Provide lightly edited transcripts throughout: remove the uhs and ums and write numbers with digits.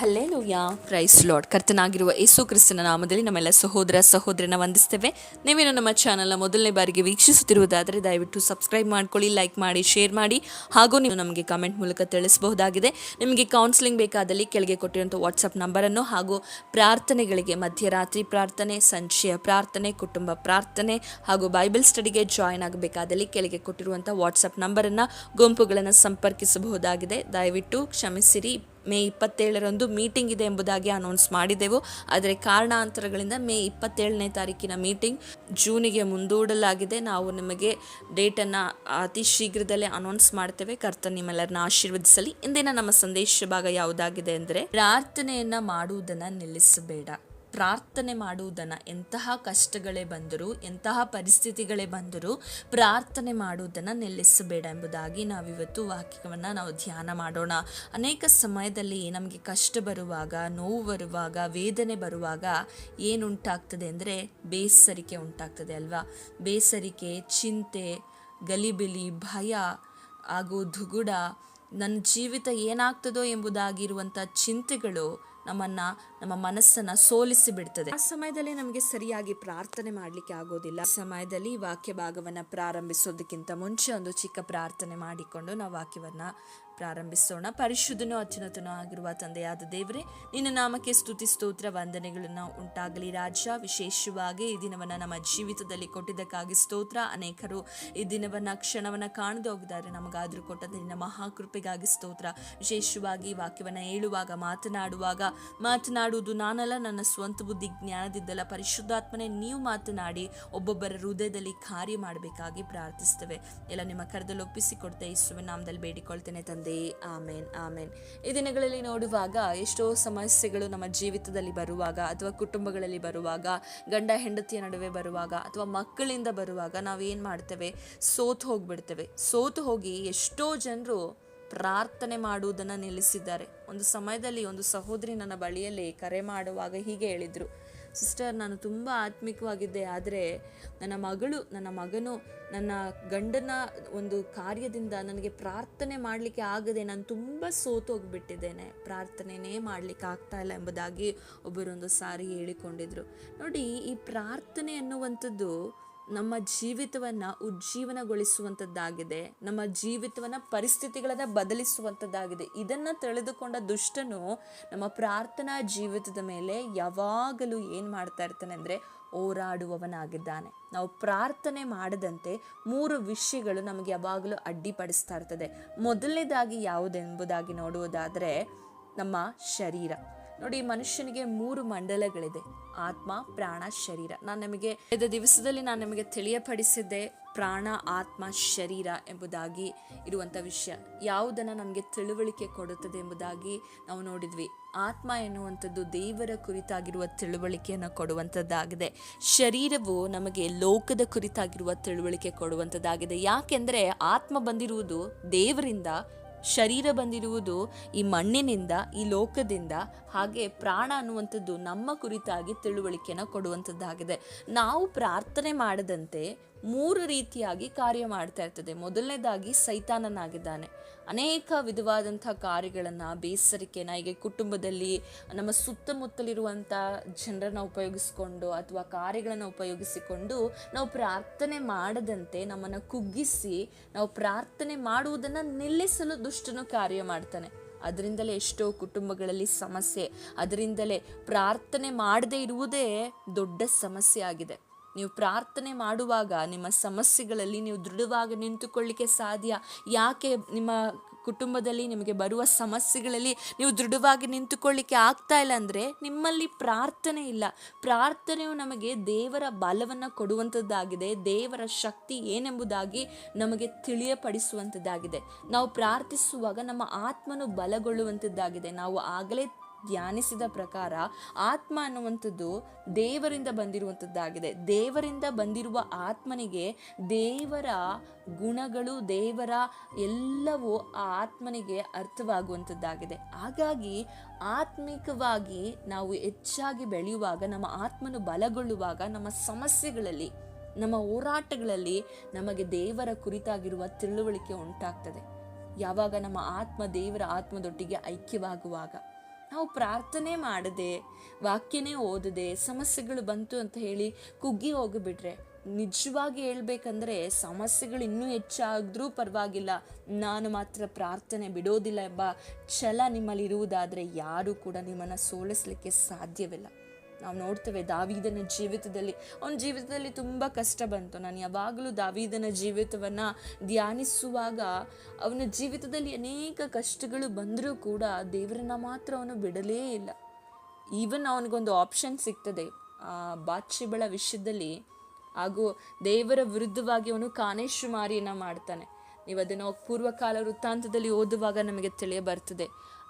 Hallelujah, praise Lord. ಕರ್ತನಾಗಿರುವ ಯೇಸು ಕ್ರಿಸ್ತನ ನಾಮದಲ್ಲಿ ನಮ್ಮೆಲ್ಲ ಸಹೋದರ ಸಹೋದರನ ವಂದಿಸ್ತೇವೆ. ನೀವೇನು ನಮ್ಮ ಚಾನಲ್ನ ಮೊದಲನೇ ಬಾರಿಗೆ ವೀಕ್ಷಿಸುತ್ತಿರುವುದಾದರೆ ದಯವಿಟ್ಟು ಸಬ್ಸ್ಕ್ರೈಬ್ ಮಾಡ್ಕೊಳ್ಳಿ, ಲೈಕ್ ಮಾಡಿ, ಶೇರ್ ಮಾಡಿ. ಹಾಗೂ ನೀವು ನಮಗೆ ಕಮೆಂಟ್ ಮೂಲಕ ತಿಳಿಸಬಹುದಾಗಿದೆ. ನಿಮಗೆ ಕೌನ್ಸಿಲಿಂಗ್ ಬೇಕಾದಲ್ಲಿ ಕೆಳಗೆ ಕೊಟ್ಟಿರುವಂಥ ವಾಟ್ಸಪ್ ನಂಬರನ್ನು ಹಾಗೂ ಪ್ರಾರ್ಥನೆಗಳಿಗೆ ಮಧ್ಯರಾತ್ರಿ ಪ್ರಾರ್ಥನೆ, ಸಂಚಯ ಪ್ರಾರ್ಥನೆ, ಕುಟುಂಬ ಪ್ರಾರ್ಥನೆ ಹಾಗೂ ಬೈಬಲ್ ಸ್ಟಡಿಗೆ ಜಾಯ್ನ್ ಆಗಬೇಕಾದಲ್ಲಿ ಕೆಳಗೆ ಕೊಟ್ಟಿರುವಂಥ ವಾಟ್ಸಪ್ ನಂಬರನ್ನು ಗುಂಪುಗಳನ್ನು ಸಂಪರ್ಕಿಸಬಹುದಾಗಿದೆ. ದಯವಿಟ್ಟು ಕ್ಷಮಿಸಿರಿ. ಮೇ 27ರಂದು ಮೀಟಿಂಗ್ ಇದೆ ಎಂಬುದಾಗಿ ಅನೌನ್ಸ್ ಮಾಡಿದೆವು. ಆದರೆ ಕಾರಣಾಂತರಗಳಿಂದ ಮೇ 27ನೇ ತಾರೀಕಿನ ಮೀಟಿಂಗ್ ಜೂನಿಗೆ ಮುಂದೂಡಲಾಗಿದೆ. ನಾವು ನಿಮಗೆ ಡೇಟನ್ನು ಅತಿ ಶೀಘ್ರದಲ್ಲೇ ಅನೌನ್ಸ್ ಮಾಡ್ತೇವೆ. ಕರ್ತನ ನಿಮ್ಮೆಲ್ಲರನ್ನ ಆಶೀರ್ವದಿಸಲಿ. ಇಂದಿನ ನಮ್ಮ ಸಂದೇಶ ಭಾಗ ಯಾವುದಾಗಿದೆ ಅಂದರೆ, ಪ್ರಾರ್ಥನೆಯನ್ನು ಮಾಡುವುದನ್ನು ನಿಲ್ಲಿಸಬೇಡ. ಪ್ರಾರ್ಥನೆ ಮಾಡುವುದನ್ನು, ಎಂತಹ ಕಷ್ಟಗಳೇ ಬಂದರೂ, ಎಂತಹ ಪರಿಸ್ಥಿತಿಗಳೇ ಬಂದರೂ ಪ್ರಾರ್ಥನೆ ಮಾಡುವುದನ್ನು ನಿಲ್ಲಿಸಬೇಡ ಎಂಬುದಾಗಿ ನಾವಿವತ್ತು ವಾಕ್ಯವನ್ನು ನಾವು ಧ್ಯಾನ ಮಾಡೋಣ. ಅನೇಕ ಸಮಯದಲ್ಲಿ ನಮಗೆ ಕಷ್ಟ ಬರುವಾಗ, ನೋವು ಬರುವಾಗ, ವೇದನೆ ಬರುವಾಗ ಏನುಂಟಾಗ್ತದೆ ಅಂದರೆ ಬೇಸರಿಕೆ ಉಂಟಾಗ್ತದೆ ಅಲ್ವಾ? ಬೇಸರಿಕೆ, ಚಿಂತೆ, ಗಲಿಬಿಲಿ, ಭಯ ಹಾಗೂ ದುಗುಡ, ನನ್ನ ಜೀವಿತ ಏನಾಗ್ತದೋ ಎಂಬುದಾಗಿರುವಂಥ ಚಿಂತೆಗಳು ನಮ್ಮ ಮನಸ್ಸನ್ನು ಸೋಲಿಸಿ ಬಿಡ್ತದೆ. ಆ ಸಮಯದಲ್ಲಿ ನಮಗೆ ಸರಿಯಾಗಿ ಪ್ರಾರ್ಥನೆ ಮಾಡಲಿಕ್ಕೆ ಆಗೋದಿಲ್ಲ. ಆ ಸಮಯದಲ್ಲಿ ವಾಕ್ಯ ಭಾಗವನ್ನು ಪ್ರಾರಂಭಿಸೋದಕ್ಕಿಂತ ಮುಂಚೆ ಒಂದು ಚಿಕ್ಕ ಪ್ರಾರ್ಥನೆ ಮಾಡಿಕೊಂಡು ನಾವು ವಾಕ್ಯವನ್ನು ಪ್ರಾರಂಭಿಸೋಣ. ಪರಿಶುದ್ಧನೂ ಅತ್ಯುನ್ನತನೂ ಆಗಿರುವ ತಂದೆಯಾದ ದೇವರೇ, ನಿನ್ನ ನಾಮಕ್ಕೆ ಸ್ತುತಿ, ಸ್ತೋತ್ರ, ವಂದನೆಗಳನ್ನು ಉಂಟಾಗಲಿ ರಾಜ. ವಿಶೇಷವಾಗಿ ಈ ದಿನವನ್ನು ನಮ್ಮ ಜೀವಿತದಲ್ಲಿ ಕೊಟ್ಟಿದ್ದಕ್ಕಾಗಿ ಸ್ತೋತ್ರ. ಅನೇಕರು ಈ ದಿನವನ್ನು, ಕ್ಷಣವನ್ನು ಕಾಣದೆ ಹೋಗಿದ್ದಾರೆ. ನಮಗಾದರೂ ಕೊಟ್ಟಂತೆ ನಿನ್ನ ಮಹಾಕೃಪೆಗಾಗಿ ಸ್ತೋತ್ರ. ವಿಶೇಷವಾಗಿ ವಾಕ್ಯವನ್ನು ಹೇಳುವಾಗ, ಮಾತನಾಡುವುದು ನಾನಲ್ಲ, ನನ್ನ ಸ್ವಂತ ಬುದ್ಧಿ ಜ್ಞಾನದಿದ್ದಲ್ಲ. ಪರಿಶುದ್ಧಾತ್ಮನೆ ನೀವು ಮಾತನಾಡಿ ಒಬ್ಬೊಬ್ಬರ ಹೃದಯದಲ್ಲಿ ಕಾರ್ಯ ಮಾಡಬೇಕಾಗಿ ಪ್ರಾರ್ಥಿಸ್ತೇವೆ. ಎಲ್ಲ ನಿಮ್ಮ ಕರದಲ್ಲಿ ಒಪ್ಪಿಸಿಕೊಡ್ತೆ ಯೇಸುವಿನ ನಾಮದಲ್ಲಿ ಬೇಡಿಕೊಳ್ತೇನೆ ತಂದೆ, ಆಮೇನ್, ಆಮೇನ್. ಈ ದಿನಗಳಲ್ಲಿ ನೋಡುವಾಗ ಎಷ್ಟೋ ಸಮಸ್ಯೆಗಳು ನಮ್ಮ ಜೀವಿತದಲ್ಲಿ ಬರುವಾಗ, ಅಥವಾ ಕುಟುಂಬಗಳಲ್ಲಿ ಬರುವಾಗ, ಗಂಡ ಹೆಂಡತಿಯ ನಡುವೆ ಬರುವಾಗ, ಅಥವಾ ಮಕ್ಕಳಿಂದ ಬರುವಾಗ ನಾವೇನು ಮಾಡ್ತೇವೆ? ಸೋತು ಹೋಗಿ ಎಷ್ಟೋ ಜನರು ಪ್ರಾರ್ಥನೆ ಮಾಡುವುದನ್ನು ನಿಲ್ಲಿಸಿದ್ದಾರೆ. ಒಂದು ಸಮಯದಲ್ಲಿ ಒಂದು ಸಹೋದರಿ ನನ್ನ ಬಳಿಯಲ್ಲಿ ಕರೆ ಮಾಡುವಾಗ ಹೀಗೆ ಹೇಳಿದರು, ಸಿಸ್ಟರ್, ನಾನು ತುಂಬ ಆತ್ಮಿಕವಾಗಿದ್ದೆ, ಆದರೆ ನನ್ನ ಮಗನು ನನ್ನ ಗಂಡನ ಒಂದು ಕಾರ್ಯದಿಂದ ನನಗೆ ಪ್ರಾರ್ಥನೆ ಮಾಡಲಿಕ್ಕೆ ಆಗದೆ ನಾನು ತುಂಬ ಸೋತೋಗ್ಬಿಟ್ಟಿದ್ದೇನೆ, ಪ್ರಾರ್ಥನೆನೇ ಮಾಡಲಿಕ್ಕೆ ಆಗ್ತಾ ಇಲ್ಲ ಎಂಬುದಾಗಿ ಒಬ್ಬರೊಂದು ಸಾರಿ ಹೇಳಿಕೊಂಡಿದ್ರು. ನೋಡಿ, ಈ ಪ್ರಾರ್ಥನೆ ಅನ್ನುವಂಥದ್ದು ನಮ್ಮ ಜೀವಿತವನ್ನು ಉಜ್ಜೀವನಗೊಳಿಸುವಂಥದ್ದಾಗಿದೆ. ನಮ್ಮ ಜೀವಿತವನ್ನು, ಪರಿಸ್ಥಿತಿಗಳನ್ನು ಬದಲಿಸುವಂಥದ್ದಾಗಿದೆ. ಇದನ್ನು ತಿಳಿದುಕೊಂಡ ದುಷ್ಟನು ನಮ್ಮ ಪ್ರಾರ್ಥನಾ ಜೀವಿತದ ಮೇಲೆ ಯಾವಾಗಲೂ ಏನು ಮಾಡ್ತಾ ಇರ್ತಾನೆ ಅಂದರೆ ಹೋರಾಡುವವನಾಗಿದ್ದಾನೆ. ನಾವು ಪ್ರಾರ್ಥನೆ ಮಾಡದಂತೆ 3 ವಿಷಯಗಳು ನಮಗೆ ಯಾವಾಗಲೂ ಅಡ್ಡಿಪಡಿಸ್ತಾ ಇರ್ತದೆ. ಮೊದಲನೇದಾಗಿ ಯಾವುದೆಂಬುದಾಗಿ ನೋಡುವುದಾದರೆ ನಮ್ಮ ಶರೀರ. ನೋಡಿ, ಮನುಷ್ಯನಿಗೆ 3 ಮಂಡಲಗಳಿದೆ: ಆತ್ಮ, ಪ್ರಾಣ, ಶರೀರ. ದಿವಸದಲ್ಲಿ ನಾನು ನಿಮಗೆ ತಿಳಿಯಪಡಿಸಿದ್ದೆ ಪ್ರಾಣ, ಆತ್ಮ, ಶರೀರ ಎಂಬುದಾಗಿ ಇರುವಂಥ ವಿಷಯ. ಯಾವುದನ್ನು ನಮಗೆ ತಿಳುವಳಿಕೆ ಕೊಡುತ್ತದೆ ಎಂಬುದಾಗಿ ನಾವು ನೋಡಿದ್ವಿ. ಆತ್ಮ ಎನ್ನುವಂಥದ್ದು ದೇವರ ಕುರಿತಾಗಿರುವ ತಿಳುವಳಿಕೆಯನ್ನು ಕೊಡುವಂಥದ್ದಾಗಿದೆ. ಶರೀರವು ನಮಗೆ ಲೋಕದ ಕುರಿತಾಗಿರುವ ತಿಳುವಳಿಕೆ ಕೊಡುವಂಥದ್ದಾಗಿದೆ. ಯಾಕೆಂದರೆ ಆತ್ಮ ಬಂದಿರುವುದು ದೇವರಿಂದ, ಶರೀರ ಬಂದಿರುವುದು ಈ ಮಣ್ಣಿನಿಂದ, ಈ ಲೋಕದಿಂದ. ಹಾಗೆ ಪ್ರಾಣ ಅನ್ನುವಂಥದ್ದು ನಮ್ಮ ಕುರಿತಾಗಿ ತಿಳುವಳಿಕೆಯನ್ನು ಕೊಡುವಂಥದ್ದಾಗಿದೆ. ನಾವು ಪ್ರಾರ್ಥನೆ ಮಾಡದಂತೆ 3 ರೀತಿಯಾಗಿ ಕಾರ್ಯ ಮಾಡ್ತಾ ಇರ್ತದೆ. ಮೊದಲನೇದಾಗಿ ಸೈತಾನನಾಗಿದ್ದಾನೆ. ಅನೇಕ ವಿಧವಾದಂಥ ಕಾರ್ಯಗಳನ್ನು, ಬೇಸರಿಕೆನ, ಹೀಗೆ ಕುಟುಂಬದಲ್ಲಿ ನಮ್ಮ ಸುತ್ತಮುತ್ತಲಿರುವಂಥ ಜನರನ್ನು ಉಪಯೋಗಿಸಿಕೊಂಡು ಅಥವಾ ಕಾರ್ಯಗಳನ್ನು ಉಪಯೋಗಿಸಿಕೊಂಡು ನಾವು ಪ್ರಾರ್ಥನೆ ಮಾಡದಂತೆ ನಮ್ಮನ್ನು ಕುಗ್ಗಿಸಿ ನಾವು ಪ್ರಾರ್ಥನೆ ಮಾಡುವುದನ್ನು ನಿಲ್ಲಿಸಲು ದುಷ್ಟನು ಕಾರ್ಯ ಮಾಡ್ತಾನೆ. ಅದರಿಂದಲೇ ಎಷ್ಟೋ ಕುಟುಂಬಗಳಲ್ಲಿ ಸಮಸ್ಯೆ. ಅದರಿಂದಲೇ ಪ್ರಾರ್ಥನೆ ಮಾಡದೇ ಇರುವುದೇ ದೊಡ್ಡ ಸಮಸ್ಯೆ ಆಗಿದೆ. ನೀವು ಪ್ರಾರ್ಥನೆ ಮಾಡುವಾಗ ನಿಮ್ಮ ಸಮಸ್ಯೆಗಳಲ್ಲಿ ನೀವು ದೃಢವಾಗಿ ನಿಂತುಕೊಳ್ಳಿಕ್ಕೆ ಸಾಧ್ಯ. ಯಾಕೆ ನಿಮ್ಮ ಕುಟುಂಬದಲ್ಲಿ ನಿಮಗೆ ಬರುವ ಸಮಸ್ಯೆಗಳಲ್ಲಿ ನೀವು ದೃಢವಾಗಿ ನಿಂತುಕೊಳ್ಳಿಕ್ಕೆ ಆಗ್ತಾ ಇಲ್ಲ ಅಂದರೆ ನಿಮ್ಮಲ್ಲಿ ಪ್ರಾರ್ಥನೆ ಇಲ್ಲ. ಪ್ರಾರ್ಥನೆಯು ನಮಗೆ ದೇವರ ಬಲವನ್ನು ಕೊಡುವಂಥದ್ದಾಗಿದೆ. ದೇವರ ಶಕ್ತಿ ಏನೆಂಬುದಾಗಿ ನಮಗೆ ತಿಳಿಯಪಡಿಸುವಂಥದ್ದಾಗಿದೆ. ನಾವು ಪ್ರಾರ್ಥಿಸುವಾಗ ನಮ್ಮ ಆತ್ಮನು ಬಲಗೊಳ್ಳುವಂಥದ್ದಾಗಿದೆ. ನಾವು ಆಗಲೇ ಧ್ಯಾನಿಸಿದ ಪ್ರಕಾರ ಆತ್ಮ ಅನ್ನುವಂಥದ್ದು ದೇವರಿಂದ ಬಂದಿರುವಂಥದ್ದಾಗಿದೆ. ದೇವರಿಂದ ಬಂದಿರುವ ಆತ್ಮನಿಗೆ ದೇವರ ಗುಣಗಳು, ದೇವರ ಎಲ್ಲವೂ ಆ ಆತ್ಮನಿಗೆ ಅರ್ಥವಾಗುವಂಥದ್ದಾಗಿದೆ. ಹಾಗಾಗಿ ಆತ್ಮಿಕವಾಗಿ ನಾವು ಹೆಚ್ಚಾಗಿ ಬೆಳೆಯುವಾಗ, ನಮ್ಮ ಆತ್ಮನು ಬಲಗೊಳ್ಳುವಾಗ, ನಮ್ಮ ಸಮಸ್ಯೆಗಳಲ್ಲಿ, ನಮ್ಮ ಹೋರಾಟಗಳಲ್ಲಿ ನಮಗೆ ದೇವರ ಕುರಿತಾಗಿರುವ ತಿಳುವಳಿಕೆ ಉಂಟಾಗ್ತದೆ. ಯಾವಾಗ ನಮ್ಮ ಆತ್ಮ ದೇವರ ಆತ್ಮದೊಟ್ಟಿಗೆ ಐಕ್ಯವಾಗುವಾಗ. ನಾವು ಪ್ರಾರ್ಥನೆ ಮಾಡದೆ, ವಾಕ್ಯನೇ ಓದದೆ, ಸಮಸ್ಯೆಗಳು ಬಂತು ಅಂತ ಹೇಳಿ ಕುಗ್ಗಿ ಹೋಗಿಬಿಟ್ರೆ, ನಿಜವಾಗಿ ಹೇಳ್ಬೇಕಂದ್ರೆ ಸಮಸ್ಯೆಗಳು ಇನ್ನೂ ಹೆಚ್ಚಾದ್ರೂ ಪರವಾಗಿಲ್ಲ, ನಾನು ಮಾತ್ರ ಪ್ರಾರ್ಥನೆ ಬಿಡೋದಿಲ್ಲ ಎಂಬ ಛಲ ನಿಮ್ಮಲ್ಲಿ ಇರುವುದಾದರೆ ಯಾರೂ ಕೂಡ ನಿಮ್ಮನ್ನು ಸೋಲಿಸಲಿಕ್ಕೆ ಸಾಧ್ಯವಿಲ್ಲ. ನಾವು ನೋಡ್ತೇವೆ ದಾವೀದನ ಜೀವಿತದಲ್ಲಿ, ಅವನ ಜೀವಿತದಲ್ಲಿ ತುಂಬ ಕಷ್ಟ ಬಂತು. ನಾನು ಯಾವಾಗಲೂ ದಾವೀದನ ಜೀವಿತವನ್ನು ಧ್ಯಾನಿಸುವಾಗ ಅವನ ಜೀವಿತದಲ್ಲಿ ಅನೇಕ ಕಷ್ಟಗಳು ಬಂದರೂ ಕೂಡ ದೇವರನ್ನ ಮಾತ್ರ ಅವನು ಬಿಡಲೇ ಇಲ್ಲ. ಈವನ್ ಅವನಿಗೊಂದು ಆಪ್ಷನ್ ಸಿಗ್ತದೆ ಬಾತ್ಷೆಬಳ ವಿಷಯದಲ್ಲಿ, ಹಾಗೂ ದೇವರ ವಿರುದ್ಧವಾಗಿ ಅವನು ಕಾನೇಶುಮಾರಿಯನ್ನು ಮಾಡ್ತಾನೆ. ನೀವು ಅದನ್ನು ಪೂರ್ವಕಾಲ ವೃತ್ತಾಂತದಲ್ಲಿ ಓದುವಾಗ ನಮಗೆ ತಿಳಿಯ ಬರ್ತದೆ.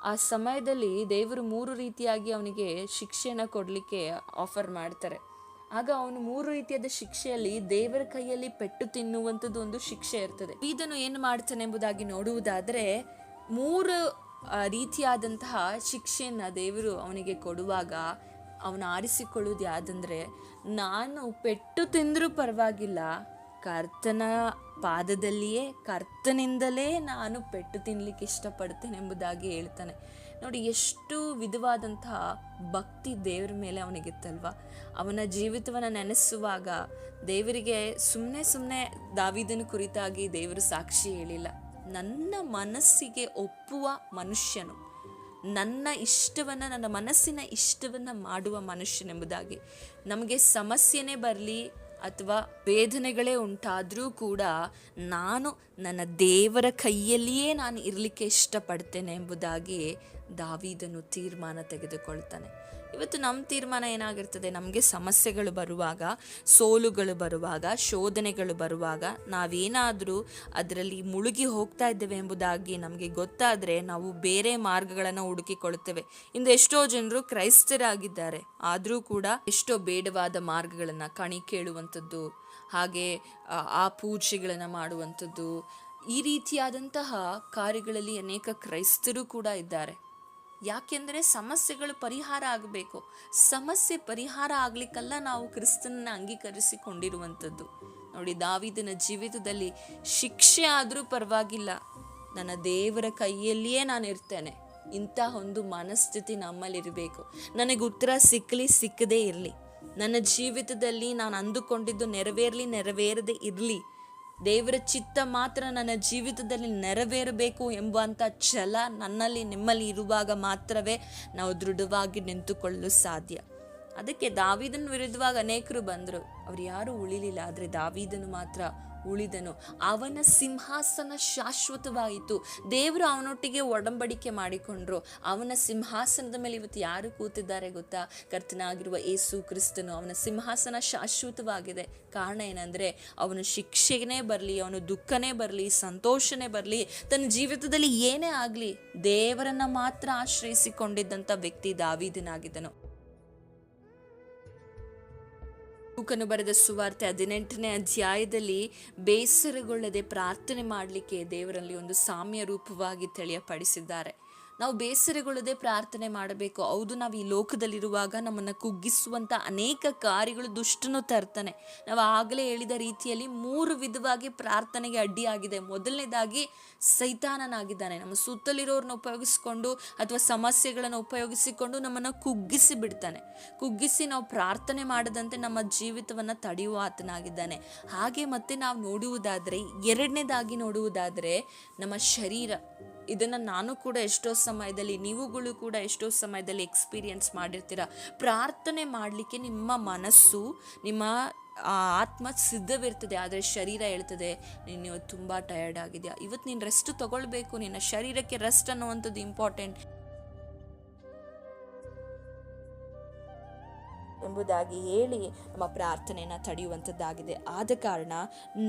ಆ ಸಮಯದಲ್ಲಿ ದೇವರು 3 ರೀತಿಯಾಗಿ ಅವನಿಗೆ ಶಿಕ್ಷೆಯನ್ನು ಕೊಡಲಿಕ್ಕೆ ಆಫರ್ ಮಾಡ್ತಾರೆ. ಆಗ ಅವನು 3 ರೀತಿಯಾದ ಶಿಕ್ಷೆಯಲ್ಲಿ ದೇವರ ಕೈಯಲ್ಲಿ ಪೆಟ್ಟು ತಿನ್ನುವಂಥದ್ದು ಒಂದು ಶಿಕ್ಷೆ ಇರ್ತದೆ. ಇದನ್ನು ಏನು ಮಾಡ್ತಾನೆ ಎಂಬುದಾಗಿ ನೋಡುವುದಾದರೆ, 3 ರೀತಿಯಾದಂತಹ ಶಿಕ್ಷೆಯನ್ನು ದೇವರು ಅವನಿಗೆ ಕೊಡುವಾಗ ಅವನು ಆರಿಸಿಕೊಳ್ಳುವುದು ಯಾವುದಂದರೆ, ನಾನು ಪೆಟ್ಟು ತಿಂದರೂ ಪರವಾಗಿಲ್ಲ, ಕರ್ತನ ಪಾದದಲ್ಲಿಯೇ ಕರ್ತನಿಂದಲೇ ನಾನು ಪೆಟ್ಟು ತಿನ್ನಲಿಕ್ಕೆ ಇಷ್ಟಪಡ್ತೇನೆ ಎಂಬುದಾಗಿ ಹೇಳ್ತಾನೆ. ನೋಡಿ, ಎಷ್ಟು ವಿಧವಾದಂತಹ ಭಕ್ತಿ ದೇವರ ಮೇಲೆ ಅವನಿಗಿತ್ತಲ್ವ. ಅವನ ಜೀವಿತವನ್ನು ನೆನೆಸುವಾಗ ದೇವರಿಗೆ ಸುಮ್ಮನೆ ದಾವೀದನ ಕುರಿತಾಗಿ ದೇವರು ಸಾಕ್ಷಿ ಹೇಳಿಲ್ಲ. ನನ್ನ ಮನಸ್ಸಿಗೆ ಒಪ್ಪುವ ಮನುಷ್ಯನು, ನನ್ನ ಇಷ್ಟವನ್ನು, ನನ್ನ ಮನಸ್ಸಿನ ಇಷ್ಟವನ್ನು ಮಾಡುವ ಮನುಷ್ಯನೆಂಬುದಾಗಿ. ನಮಗೆ ಸಮಸ್ಯೆನೇ ಬರಲಿ ಅಥವಾ ವೇದನೆಗಳೇ ಉಂಟಾದರೂ ಕೂಡ ನಾನು ನನ್ನ ದೇವರ ಕೈಯಲ್ಲಿಯೇ ನಾನು ಇರಲಿಕ್ಕೆ ಇಷ್ಟಪಡ್ತೇನೆ ಎಂಬುದಾಗಿ ದಾವೀದನು ತೀರ್ಮಾನ ತೆಗೆದುಕೊಳ್ತಾನೆ. ಇವತ್ತು ನಮ್ಮ ತೀರ್ಮಾನ ಏನಾಗಿರ್ತದೆ? ನಮಗೆ ಸಮಸ್ಯೆಗಳು ಬರುವಾಗ, ಸೋಲುಗಳು ಬರುವಾಗ, ಶೋಧನೆಗಳು ಬರುವಾಗ, ನಾವೇನಾದರೂ ಅದರಲ್ಲಿ ಮುಳುಗಿ ಹೋಗ್ತಾ ಇದ್ದೇವೆ ಎಂಬುದಾಗಿ ನಮಗೆ ಗೊತ್ತಾದರೆ ನಾವು ಬೇರೆ ಮಾರ್ಗಗಳನ್ನು ಹುಡುಕಿಕೊಳ್ಳುತ್ತೇವೆ. ಇಂದು ಎಷ್ಟೋ ಜನರು ಕ್ರೈಸ್ತರಾಗಿದ್ದಾರೆ, ಆದರೂ ಕೂಡ ಎಷ್ಟೋ ಬೇಡವಾದ ಮಾರ್ಗಗಳನ್ನು, ಕಣಿ ಕೇಳುವಂಥದ್ದು, ಹಾಗೆ ಆ ಪೂಜೆಗಳನ್ನು ಮಾಡುವಂಥದ್ದು, ಈ ರೀತಿಯಾದಂತಹ ಕಾರ್ಯಗಳಲ್ಲಿ ಅನೇಕ ಕ್ರೈಸ್ತರು ಕೂಡ ಇದ್ದಾರೆ. ಯಾಕೆಂದರೆ ಸಮಸ್ಯೆಗಳು ಪರಿಹಾರ ಆಗಬೇಕು. ಸಮಸ್ಯೆ ಪರಿಹಾರ ಆಗ್ಲಿಕ್ಕಲ್ಲ ನಾವು ಕ್ರಿಸ್ತನನ್ನ ಅಂಗೀಕರಿಸಿಕೊಂಡಿರುವಂಥದ್ದು. ನೋಡಿ, ದಾವೀದನ ಜೀವಿತದಲ್ಲಿ ಶಿಕ್ಷೆ ಆದರೂ ಪರವಾಗಿಲ್ಲ, ನನ್ನ ದೇವರ ಕೈಯಲ್ಲಿಯೇ ನಾನು ಇರ್ತೇನೆ, ಇಂಥ ಒಂದು ಮನಸ್ಥಿತಿ ನಮ್ಮಲ್ಲಿರಬೇಕು. ನನಗೆ ಉತ್ತರ ಸಿಕ್ಕದೇ ಇರಲಿ, ನನ್ನ ಜೀವಿತದಲ್ಲಿ ನಾನು ಅಂದುಕೊಂಡಿದ್ದು ನೆರವೇರದೆ ಇರಲಿ, ದೇವರ ಚಿತ್ತ ಮಾತ್ರ ನನ್ನ ಜೀವಿತದಲ್ಲಿ ನೆರವೇರಬೇಕು ಎಂಬಂಥ ಛಲ ನನ್ನಲ್ಲಿ, ನಿಮ್ಮಲ್ಲಿ ಇರುವಾಗ ಮಾತ್ರವೇ ನಾವು ದೃಢವಾಗಿ ನಿಂತುಕೊಳ್ಳಲು ಸಾಧ್ಯ. ಅದಕ್ಕೆ ದಾವೀದನ ವಿರುದ್ಧವಾಗಿ ಅನೇಕರು ಬಂದರು, ಅವ್ರು ಯಾರೂ ಉಳಿಲಿಲ್ಲ. ಆದರೆ ದಾವೀದನು ಮಾತ್ರ ಉಳಿದನು. ಅವನ ಸಿಂಹಾಸನ ಶಾಶ್ವತವಾಯಿತು. ದೇವರು ಅವನೊಟ್ಟಿಗೆ ಒಡಂಬಡಿಕೆ ಮಾಡಿಕೊಂಡ್ರು. ಅವನ ಸಿಂಹಾಸನದ ಮೇಲೆ ಇವತ್ತು ಯಾರು ಕೂತಿದ್ದಾರೆ ಗೊತ್ತಾ? ಕರ್ತನಾಗಿರುವ ಯೇಸು ಕ್ರಿಸ್ತನು. ಅವನ ಸಿಂಹಾಸನ ಶಾಶ್ವತವಾಗಿದೆ. ಕಾರಣ ಏನಂದರೆ, ಅವನು ಶಿಕ್ಷೆನೇ ಬರಲಿ, ಅವನು ದುಃಖನೇ ಬರಲಿ, ಸಂತೋಷನೇ ಬರಲಿ, ತನ್ನ ಜೀವಿತದಲ್ಲಿ ಏನೇ ಆಗಲಿ, ದೇವರನ್ನ ಮಾತ್ರ ಆಶ್ರಯಿಸಿಕೊಂಡಿದ್ದಂಥ ವ್ಯಕ್ತಿ ದಾವೀದನಾಗಿದ್ದನು. ಲೂಕನು ಬರೆದ ಸುವಾರ್ತೆ 18ನೇ ಅಧ್ಯಾಯದಲ್ಲಿ ಬೇಸರಗೊಳ್ಳದೆ ಪ್ರಾರ್ಥನೆ ಮಾಡಲಿಕ್ಕೆ ದೇವರಲ್ಲಿ ಒಂದು ಸಾಮ್ಯ ರೂಪವಾಗಿ ತಿಳಿಯಪಡಿಸಿದ್ದಾರೆ. ನಾವು ಬೇಸರಗೊಳ್ಳದೆ ಪ್ರಾರ್ಥನೆ ಮಾಡಬೇಕು. ಹೌದು, ನಾವು ಈ ಲೋಕದಲ್ಲಿರುವಾಗ ನಮ್ಮನ್ನು ಕುಗ್ಗಿಸುವಂಥ ಅನೇಕ ಕಾರ್ಯಗಳು ದುಷ್ಟನು ತರ್ತಾನೆ. ನಾವು ಆಗಲೇ ಹೇಳಿದ ರೀತಿಯಲ್ಲಿ 3 ವಿಧವಾಗಿ ಪ್ರಾರ್ಥನೆಗೆ ಅಡ್ಡಿಯಾಗಿದೆ. ಮೊದಲನೇದಾಗಿ ಸೈತಾನನಾಗಿದ್ದಾನೆ. ನಮ್ಮ ಸುತ್ತಲಿರೋರನ್ನ ಉಪಯೋಗಿಸಿಕೊಂಡು ಅಥವಾ ಸಮಸ್ಯೆಗಳನ್ನು ಉಪಯೋಗಿಸಿಕೊಂಡು ನಮ್ಮನ್ನು ಕುಗ್ಗಿಸಿ ಬಿಡ್ತಾನೆ. ಕುಗ್ಗಿಸಿ ನಾವು ಪ್ರಾರ್ಥನೆ ಮಾಡದಂತೆ ನಮ್ಮ ಜೀವಿತವನ್ನು ತಡೆಯುವ ಆತನಾಗಿದ್ದಾನೆ. ಹಾಗೆ ಮತ್ತೆ ನಾವು ನೋಡುವುದಾದರೆ, ಎರಡನೇದಾಗಿ ನೋಡುವುದಾದರೆ ನಮ್ಮ ಶರೀರ. ಇದನ್ನು ನಾನು ಕೂಡ ಎಷ್ಟೋ ಸಮಯದಲ್ಲಿ, ನೀವುಗಳು ಕೂಡ ಎಷ್ಟೋ ಸಮಯದಲ್ಲಿ ಎಕ್ಸ್ಪೀರಿಯನ್ಸ್ ಮಾಡಿರ್ತೀರ. ಪ್ರಾರ್ಥನೆ ಮಾಡಲಿಕ್ಕೆ ನಿಮ್ಮ ಮನಸ್ಸು, ನಿಮ್ಮ ಆತ್ಮ ಸಿದ್ಧವಿರ್ತದೆ, ಆದರೆ ಶರೀರ ಹೇಳ್ತದೆ ನೀನು ತುಂಬ ಟಯರ್ಡ್ ಆಗಿದೆಯಾ, ಇವತ್ತು ನೀನು ರೆಸ್ಟ್ ತಗೊಳ್ಬೇಕು, ನಿನ್ನ ಶರೀರಕ್ಕೆ ರೆಸ್ಟ್ ಅನ್ನುವಂಥದ್ದು ಇಂಪಾರ್ಟೆಂಟ್ ಎಂಬುದಾಗಿ ಹೇಳಿ ನಮ್ಮ ಪ್ರಾರ್ಥನೆಯನ್ನು ತಡೆಯುವಂಥದ್ದಾಗಿದೆ. ಆದ ಕಾರಣ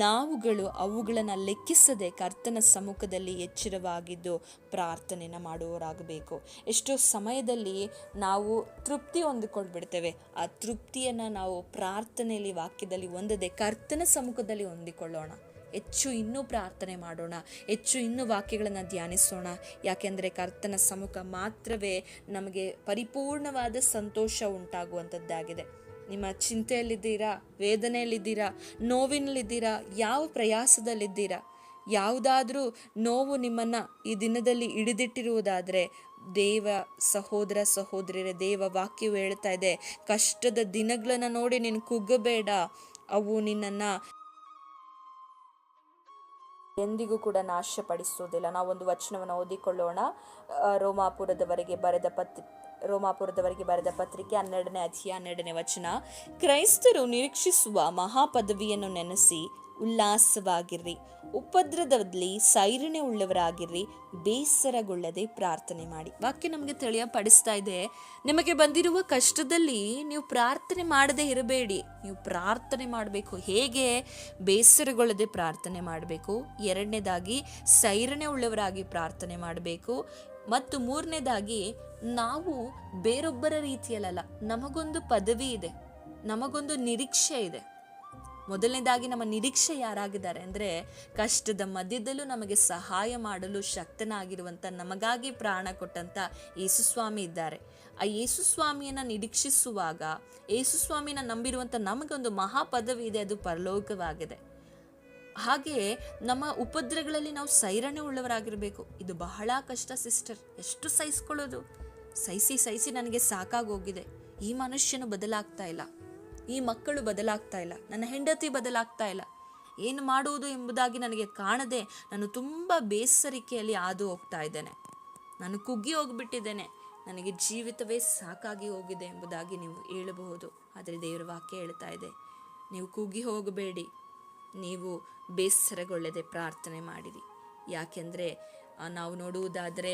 ನಾವುಗಳು ಅವುಗಳನ್ನು ಲೆಕ್ಕಿಸದೆ ಕರ್ತನ ಸಮ್ಮುಖದಲ್ಲಿ ಎಚ್ಚರವಾಗಿದ್ದು ಪ್ರಾರ್ಥನೆಯನ್ನು ಮಾಡುವವರಾಗಬೇಕು. ಎಷ್ಟೋ ಸಮಯದಲ್ಲಿ ನಾವು ತೃಪ್ತಿ ಹೊಂದಿಕೊಂಡ್ಬಿಡ್ತೇವೆ. ಆ ತೃಪ್ತಿಯನ್ನು ನಾವು ಪ್ರಾರ್ಥನೆಯಲ್ಲಿ, ವಾಕ್ಯದಲ್ಲಿ ಹೊಂದದೆ ಕರ್ತನ ಸಮ್ಮುಖದಲ್ಲಿ ಹೊಂದಿಕೊಳ್ಳೋಣ. ಹೆಚ್ಚು ಇನ್ನೂ ಪ್ರಾರ್ಥನೆ ಮಾಡೋಣ, ಹೆಚ್ಚು ಇನ್ನೂ ವಾಕ್ಯಗಳನ್ನು ಧ್ಯಾನಿಸೋಣ. ಯಾಕೆಂದರೆ ಕರ್ತನ ಸಮ್ಮುಖ ಮಾತ್ರವೇ ನಮಗೆ ಪರಿಪೂರ್ಣವಾದ ಸಂತೋಷ ಉಂಟಾಗುವಂಥದ್ದಾಗಿದೆ. ನಿಮ್ಮ ಚಿಂತೆಯಲ್ಲಿದ್ದೀರಾ, ವೇದನೆಯಲ್ಲಿದ್ದೀರಾ, ನೋವಿನಲ್ಲಿದ್ದೀರಾ, ಯಾವ ಪ್ರಯಾಸದಲ್ಲಿದ್ದೀರಾ, ಯಾವುದಾದ್ರೂ ನೋವು ನಿಮ್ಮನ್ನು ಈ ದಿನದಲ್ಲಿ ಹಿಡಿದಿಟ್ಟಿರುವುದಾದರೆ ದೇವ ಸಹೋದರ ಸಹೋದರಿಯರೇ, ದೇವ ವಾಕ್ಯವು ಹೇಳ್ತಾ ಇದೆ, ಕಷ್ಟದ ದಿನಗಳನ್ನು ನೋಡಿ ನೀನು ಕುಗ್ಗಬೇಡ, ಅವು ನಿನ್ನನ್ನು ಎಂದಿಗೂ ಕೂಡ ನಾಶಪಡಿಸುವುದಿಲ್ಲ. ನಾವೊಂದು ವಚನವನ್ನು ಓದಿಕೊಳ್ಳೋಣ. ರೋಮಾಪುರದವರಿಗೆ ಬರೆದ ಪತ್ರಿಕೆ 12ನೇ ಅಧ್ಯಾಯ 12ನೇ ವಚನ. ಕ್ರೈಸ್ತರು ನಿರೀಕ್ಷಿಸುವ ಮಹಾಪದವಿಯನ್ನು ನೆನೆಸಿ ಉಲ್ಲಾಸವಾಗಿರ್ರಿ, ಉಪದ್ರವದಲ್ಲಿ ಸೈರಣೆ ಉಳ್ಳವರಾಗಿರ್ರಿ, ಬೇಸರಗೊಳ್ಳದೆ ಪ್ರಾರ್ಥನೆ ಮಾಡಿ. ವಾಕ್ಯ ನಮಗೆ ತಿಳಿಯಪಡಿಸ್ತಾ ಇದೆ, ನಿಮಗೆ ಬಂದಿರುವ ಕಷ್ಟದಲ್ಲಿ ನೀವು ಪ್ರಾರ್ಥನೆ ಮಾಡದೇ ಇರಬೇಡಿ, ನೀವು ಪ್ರಾರ್ಥನೆ ಮಾಡಬೇಕು. ಹೇಗೆ? ಬೇಸರಗೊಳ್ಳದೆ ಪ್ರಾರ್ಥನೆ ಮಾಡಬೇಕು. ಎರಡನೇದಾಗಿ ಸೈರಣೆ ಉಳ್ಳವರಾಗಿ ಪ್ರಾರ್ಥನೆ ಮಾಡಬೇಕು. ಮತ್ತು ಮೂರನೇದಾಗಿ, ನಾವು ಬೇರೊಬ್ಬರ ರೀತಿಯಲ್ಲ, ನಮಗೊಂದು ಪದವಿ ಇದೆ, ನಮಗೊಂದು ನಿರೀಕ್ಷೆ ಇದೆ. ಮೊದಲನೇದಾಗಿ ನಮ್ಮ ನಿರೀಕ್ಷೆ ಯಾರಾಗಿದ್ದಾರೆ ಅಂದರೆ, ಕಷ್ಟದ ಮಧ್ಯದಲ್ಲೂ ನಮಗೆ ಸಹಾಯ ಮಾಡಲು ಶಕ್ತನಾಗಿರುವಂಥ, ನಮಗಾಗಿ ಪ್ರಾಣ ಕೊಟ್ಟಂಥ ಯೇಸುಸ್ವಾಮಿ ಇದ್ದಾರೆ. ಆ ಯೇಸುಸ್ವಾಮಿಯನ್ನು ನಿರೀಕ್ಷಿಸುವಾಗ, ಯೇಸುಸ್ವಾಮಿನ ನಂಬಿರುವಂಥ ನಮಗೊಂದು ಮಹಾಪದವಿ ಇದೆ, ಅದು ಪರಲೋಕವಾಗಿದೆ. ಹಾಗೆಯೇ ನಮ್ಮ ಉಪದ್ರಗಳಲ್ಲಿ ನಾವು ಸೈರಣೆ ಉಳ್ಳವರಾಗಿರಬೇಕು. ಇದು ಬಹಳ ಕಷ್ಟ ಸಿಸ್ಟರ್. ಎಷ್ಟು ಸಹಿಸ್ಕೊಳ್ಳೋದು? ಸಹಿಸಿ ನನಗೆ ಸಾಕಾಗೋಗಿದೆ. ಈ ಮನುಷ್ಯನು ಬದಲಾಗ್ತಾ ಇಲ್ಲ, ಈ ಮಕ್ಕಳು ಬದಲಾಗ್ತಾ ಇಲ್ಲ, ನನ್ನ ಹೆಂಡತಿ ಬದಲಾಗ್ತಾ ಇಲ್ಲ, ಏನು ಮಾಡುವುದು ಎಂಬುದಾಗಿ ನನಗೆ ಕಾಣದೆ ನಾನು ತುಂಬ ಬೇಸರಿಕೆಯಲ್ಲಿ ಹಾದು ಹೋಗ್ತಾ ಇದ್ದೇನೆ, ನಾನು ಕುಗ್ಗಿ ಹೋಗ್ಬಿಟ್ಟಿದ್ದೇನೆ, ನನಗೆ ಜೀವಿತವೇ ಸಾಕಾಗಿ ಹೋಗಿದೆ ಎಂಬುದಾಗಿ ನೀವು ಹೇಳಬಹುದು. ಆದರೆ ದೇವರ ವಾಕ್ಯ ಹೇಳ್ತಾ ಇದೆ, ನೀವು ಕುಗ್ಗಿ ಹೋಗಬೇಡಿ, ನೀವು ಬೇಸರಗೊಳ್ಳದೆ ಪ್ರಾರ್ಥನೆ ಮಾಡಿರಿ. ಯಾಕೆಂದರೆ ನಾವು ನೋಡುವುದಾದರೆ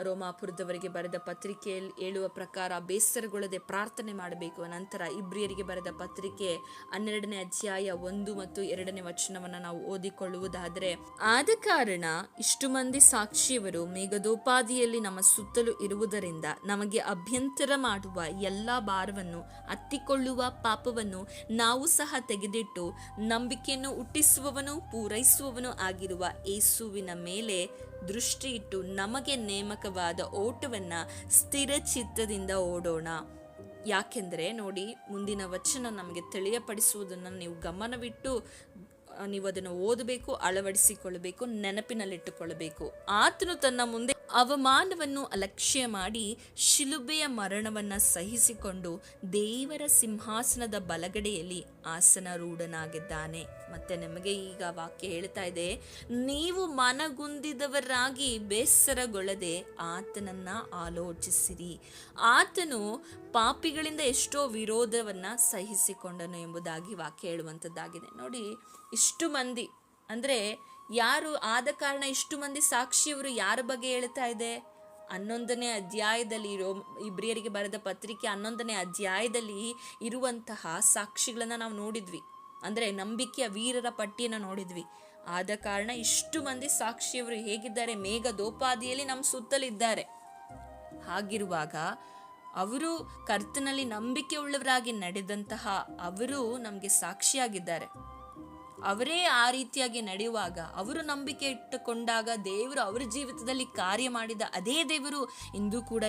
ರೋಮಾಪುರದವರಿಗೆ ಬರೆದ ಪತ್ರಿಕೆಯಲ್ಲಿ ಹೇಳುವ ಪ್ರಕಾರ ಬೇಸರಗೊಳ್ಳದೆ ಪ್ರಾರ್ಥನೆ ಮಾಡಬೇಕು. ನಂತರ ಇಬ್ರಿಯರಿಗೆ ಬರೆದ ಪತ್ರಿಕೆ 12ನೇ ಅಧ್ಯಾಯ 1 ಮತ್ತು 2ನೇ ವಚನವನ್ನು ನಾವು ಓದಿಕೊಳ್ಳುವುದಾದರೆ, ಆದ ಕಾರಣ ಇಷ್ಟು ಮಂದಿ ಸಾಕ್ಷಿಯವರು ಮೇಘದೋಪಾದಿಯಲ್ಲಿ ನಮ್ಮ ಸುತ್ತಲೂ ಇರುವುದರಿಂದ ನಮಗೆ ಅಭ್ಯಂತರ ಮಾಡುವ ಎಲ್ಲ ಭಾರವನ್ನು ಹತ್ತಿಕೊಳ್ಳುವ ಪಾಪವನ್ನು ನಾವು ಸಹ ತೆಗೆದಿಟ್ಟು ನಂಬಿಕೆಯನ್ನು ಹುಟ್ಟಿಸುವವನು ಪೂರೈಸುವವನು ಆಗಿರುವ ಯೇಸುವಿನ ಮೇಲೆ ದೃಷ್ಟಿ ಇಟ್ಟು ನಮಗೆ ನೇಮಕವಾದ ಓಟವನ್ನು ಸ್ಥಿರ ಚಿತ್ತದಿಂದ ಓಡೋಣ. ಯಾಕೆಂದರೆ ನೋಡಿ, ಮುಂದಿನ ವಚನ ನಮಗೆ ತಿಳಿಯಪಡಿಸುವುದನ್ನು ನೀವು ಗಮನವಿಟ್ಟು ನೀವು ಅದನ್ನು ಓದಬೇಕು, ಅಳವಡಿಸಿಕೊಳ್ಳಬೇಕು, ನೆನಪಿನಲ್ಲಿಟ್ಟುಕೊಳ್ಳಬೇಕು. ಆತನು ತನ್ನ ಮುಂದೆ ಅವಮಾನವನ್ನು ಅಲಕ್ಷ್ಯ ಮಾಡಿ ಶಿಲುಬೆಯ ಮರಣವನ್ನು ಸಹಿಸಿಕೊಂಡು ದೇವರ ಸಿಂಹಾಸನದ ಬಲಗಡೆಯಲ್ಲಿ ಆಸನರೂಢನಾಗಿದ್ದಾನೆ. ಮತ್ತೆ ನಮಗೆ ಈಗ ವಾಕ್ಯ ಹೇಳ್ತಾ ಇದೆ, ನೀವು ಮನಗುಂದಿದವರಾಗಿ ಬೇಸರಗೊಳ್ಳದೆ ಆತನನ್ನ ಆಲೋಚಿಸಿರಿ. ಆತನು ಪಾಪಿಗಳಿಂದ ಎಷ್ಟೋ ವಿರೋಧವನ್ನ ಸಹಿಸಿಕೊಂಡನು ಎಂಬುದಾಗಿ ವಾಕ್ಯ ಹೇಳುವಂಥದ್ದಾಗಿದೆ. ನೋಡಿ, ಇಷ್ಟು ಮಂದಿ ಅಂದರೆ ಯಾರು? ಆದ ಕಾರಣ ಇಷ್ಟು ಮಂದಿ ಸಾಕ್ಷಿಯವರು ಯಾರ ಬಗ್ಗೆ ಹೇಳ್ತಾ ಇದೆ? 11ನೇ ಅಧ್ಯಾಯದಲ್ಲಿ ಇಬ್ರಿಯರಿಗೆ ಬರೆದ ಪತ್ರಿಕೆ 11ನೇ ಅಧ್ಯಾಯದಲ್ಲಿ ಇರುವಂತಹ ಸಾಕ್ಷಿಗಳನ್ನು ನಾವು ನೋಡಿದ್ವಿ. ಅಂದರೆ ನಂಬಿಕೆಯ ವೀರರ ಪಟ್ಟಿಯನ್ನು ನೋಡಿದ್ವಿ. ಆದ ಕಾರಣ ಇಷ್ಟು ಮಂದಿ ಸಾಕ್ಷಿಯವರು ಹೇಗಿದ್ದಾರೆ? ಮೇಘದೋಪಾದಿಯಲ್ಲಿ ನಮ್ಮ ಸುತ್ತಲಿದ್ದಾರೆ. ಹಾಗಿರುವಾಗ ಅವರು ಕರ್ತನಲ್ಲಿ ನಂಬಿಕೆ ಉಳ್ಳವರಾಗಿ ನಡೆದಂತಹ ಅವರು ನಮಗೆ ಸಾಕ್ಷಿಯಾಗಿದ್ದಾರೆ. ಅವರೇ ಆ ರೀತಿಯಾಗಿ ನಡೆಯುವಾಗ, ಅವರು ನಂಬಿಕೆ ಇಟ್ಟುಕೊಂಡಾಗ ದೇವರು ಅವರ ಜೀವಿತದಲ್ಲಿ ಕಾರ್ಯ ಮಾಡಿದ ಅದೇ ದೇವರು ಇಂದು ಕೂಡ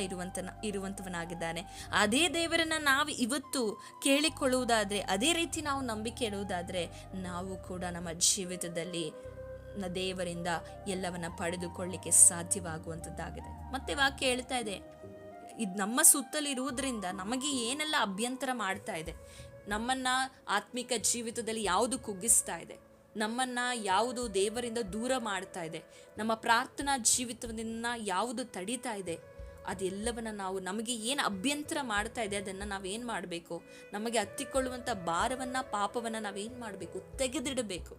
ಇರುವಂತವನಾಗಿದ್ದಾನೆ. ಅದೇ ದೇವರನ್ನ ನಾವು ಇವತ್ತು ಕೇಳಿಕೊಳ್ಳುವುದಾದರೆ, ಅದೇ ರೀತಿ ನಾವು ನಂಬಿಕೆ ಇಡುವುದಾದರೆ, ನಾವು ಕೂಡ ನಮ್ಮ ಜೀವಿತದಲ್ಲಿ ದೇವರಿಂದ ಎಲ್ಲವನ್ನ ಪಡೆದುಕೊಳ್ಳಿಕ್ಕೆ ಸಾಧ್ಯವಾಗುವಂಥದ್ದಾಗಿದೆ. ಮತ್ತೆ ವಾಕ್ಯ ಹೇಳ್ತಾ ಇದೆ, ಇದು ನಮ್ಮ ಸುತ್ತಲಿರುವುದರಿಂದ ನಮಗೆ ಏನೆಲ್ಲ ಅಭ್ಯಂತರ ಮಾಡ್ತಾ ಇದೆ, ನಮ್ಮನ್ನ ಆತ್ಮಿಕ ಜೀವಿತದಲ್ಲಿ ಯಾವುದು ಕುಗ್ಗಿಸ್ತಾ ಇದೆ, ನಮ್ಮನ್ನ ಯಾವುದು ದೇವರಿಂದ ದೂರ ಮಾಡ್ತಾ ಇದೆ, ನಮ್ಮ ಪ್ರಾರ್ಥನಾ ಜೀವಿತದಿಂದ ಯಾವುದು ತಡೀತಾ ಇದೆ, ಅದೆಲ್ಲವನ್ನ ನಾವು, ನಮಗೆ ಏನು ಅಭ್ಯಂತರ ಮಾಡ್ತಾ ಇದೆ ಅದನ್ನು ನಾವೇನು ಮಾಡಬೇಕು? ನಮಗೆ ಹತ್ತಿಕೊಳ್ಳುವಂಥ ಭಾರವನ್ನು, ಪಾಪವನ್ನು ನಾವೇನು ಮಾಡಬೇಕು? ತೆಗೆದಿಡಬೇಕು.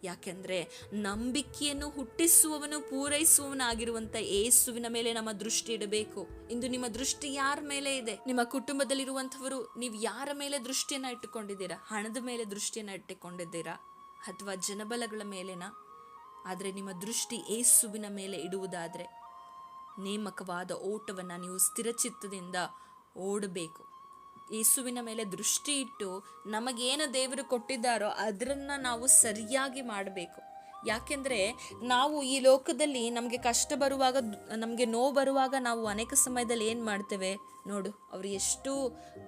ಯಾಕೆಂದರೆ ನಂಬಿಕೆಯನ್ನು ಹುಟ್ಟಿಸುವವನು ಪೂರೈಸುವವನಾಗಿರುವಂಥ ಯೇಸುವಿನ ಮೇಲೆ ನಮ್ಮ ದೃಷ್ಟಿ ಇಡಬೇಕು. ಇಂದು ನಿಮ್ಮ ದೃಷ್ಟಿ ಯಾರ ಮೇಲೆ ಇದೆ? ನಿಮ್ಮ ಕುಟುಂಬದಲ್ಲಿರುವಂಥವರು, ನೀವು ಯಾರ ಮೇಲೆ ದೃಷ್ಟಿಯನ್ನು ಇಟ್ಟುಕೊಂಡಿದ್ದೀರಾ? ಹಣದ ಮೇಲೆ ದೃಷ್ಟಿಯನ್ನು ಇಟ್ಟುಕೊಂಡಿದ್ದೀರಾ ಅಥವಾ ಜನಬಲಗಳ ಮೇಲೆನಾ? ಆದರೆ ನಿಮ್ಮ ದೃಷ್ಟಿ ಯೇಸುವಿನ ಮೇಲೆ ಇಡುವುದಾದರೆ ನೇಮಕವಾದ ಓಟವನ್ನು ನೀವು ಸ್ಥಿರಚಿತ್ತದಿಂದ ಓಡಬೇಕು. ಯೇಸುವಿನ ಮೇಲೆ ದೃಷ್ಟಿ ಇಟ್ಟು ನಮಗೇನು ದೇವರು ಕೊಟ್ಟಿದ್ದಾರೋ ಅದನ್ನು ನಾವು ಸರಿಯಾಗಿ ಮಾಡಬೇಕು. ಯಾಕೆಂದರೆ ನಾವು ಈ ಲೋಕದಲ್ಲಿ ನಮಗೆ ಕಷ್ಟ ಬರುವಾಗ, ನಮಗೆ ನೋವು ಬರುವಾಗ ನಾವು ಅನೇಕ ಸಮಯದಲ್ಲಿ ಏನು ಮಾಡ್ತೇವೆ ನೋಡು, ಅವರು ಎಷ್ಟು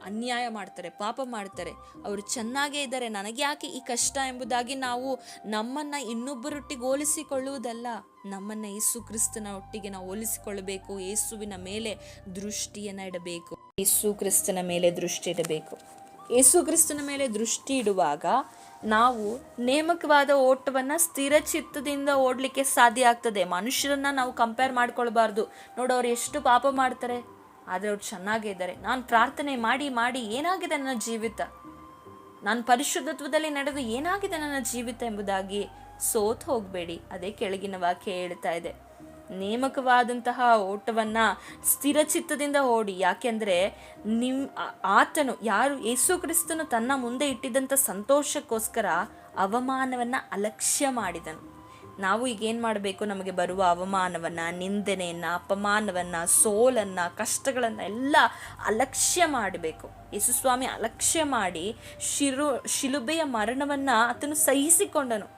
ಅನ್ಯಾಯ ಮಾಡ್ತಾರೆ, ಪಾಪ ಮಾಡ್ತಾರೆ, ಅವರು ಚೆನ್ನಾಗೇ ಇದ್ದಾರೆ, ನನಗೆ ಯಾಕೆ ಈ ಕಷ್ಟ ಎಂಬುದಾಗಿ ನಾವು ನಮ್ಮನ್ನು ಇನ್ನೊಬ್ಬರೊಟ್ಟಿಗೆ ಹೋಲಿಸಿಕೊಳ್ಳುವುದಲ್ಲ, ನಮ್ಮನ್ನು ಯೇಸು ಕ್ರಿಸ್ತನ ಒಟ್ಟಿಗೆ ನಾವು ಹೋಲಿಸಿಕೊಳ್ಳಬೇಕು. ಯೇಸುವಿನ ಮೇಲೆ ದೃಷ್ಟಿಯನ್ನು ಇಡಬೇಕು. ಯೇಸು ಕ್ರಿಸ್ತನ ಮೇಲೆ ದೃಷ್ಟಿ ಇಡಬೇಕು. ಯೇಸು ಕ್ರಿಸ್ತನ ಮೇಲೆ ದೃಷ್ಟಿ ಇಡುವಾಗ ನಾವು ನೇಮಕವಾದ ಓಟವನ್ನು ಸ್ಥಿರ ಚಿತ್ತದಿಂದ ಓಡಲಿಕ್ಕೆ ಸಾಧ್ಯ ಆಗ್ತದೆ. ಮನುಷ್ಯರನ್ನ ನಾವು ಕಂಪೇರ್ ಮಾಡ್ಕೊಳ್ಬಾರ್ದು. ನೋಡು, ಅವ್ರು ಎಷ್ಟು ಪಾಪ ಮಾಡ್ತಾರೆ, ಆದರೆ ಅವ್ರು ಚೆನ್ನಾಗೇ ಇದ್ದಾರೆ. ನಾನು ಪ್ರಾರ್ಥನೆ ಮಾಡಿ ಮಾಡಿ ಏನಾಗಿದೆ ನನ್ನ ಜೀವಿತ, ನಾನು ಪರಿಶುದ್ಧತ್ವದಲ್ಲಿ ನಡೆದು ಏನಾಗಿದೆ ನನ್ನ ಜೀವಿತ ಎಂಬುದಾಗಿ ಸೋತ್ ಹೋಗಬೇಡಿ. ಅದೇ ಕೆಳಗಿನ ವಾಕ್ಯ ಹೇಳ್ತಾ ಇದೆ. ನೇಮಕವಾದಂತಹ ಓಟವನ್ನು ಸ್ಥಿರ ಚಿತ್ತದಿಂದ ಓಡಿ. ಯಾಕೆಂದರೆ ಆತನು ಯಾರು, ಯೇಸು ಕ್ರಿಸ್ತನು ತನ್ನ ಮುಂದೆ ಇಟ್ಟಿದ್ದಂಥ ಸಂತೋಷಕ್ಕೋಸ್ಕರ ಅವಮಾನವನ್ನು ಅಲಕ್ಷ್ಯ ಮಾಡಿದನು. ನಾವು ಈಗೇನು ಮಾಡಬೇಕು, ನಮಗೆ ಬರುವ ಅವಮಾನವನ್ನು, ನಿಂದನೆಯನ್ನು, ಅಪಮಾನವನ್ನು, ಸೋಲನ್ನು, ಕಷ್ಟಗಳನ್ನು ಎಲ್ಲ ಅಲಕ್ಷ್ಯ ಮಾಡಬೇಕು. ಯೇಸು ಸ್ವಾಮಿ ಅಲಕ್ಷ್ಯ ಮಾಡಿ ಶಿಲುಬೆಯ ಮರಣವನ್ನು ಆತನು ಸಹಿಸಿಕೊಂಡನು.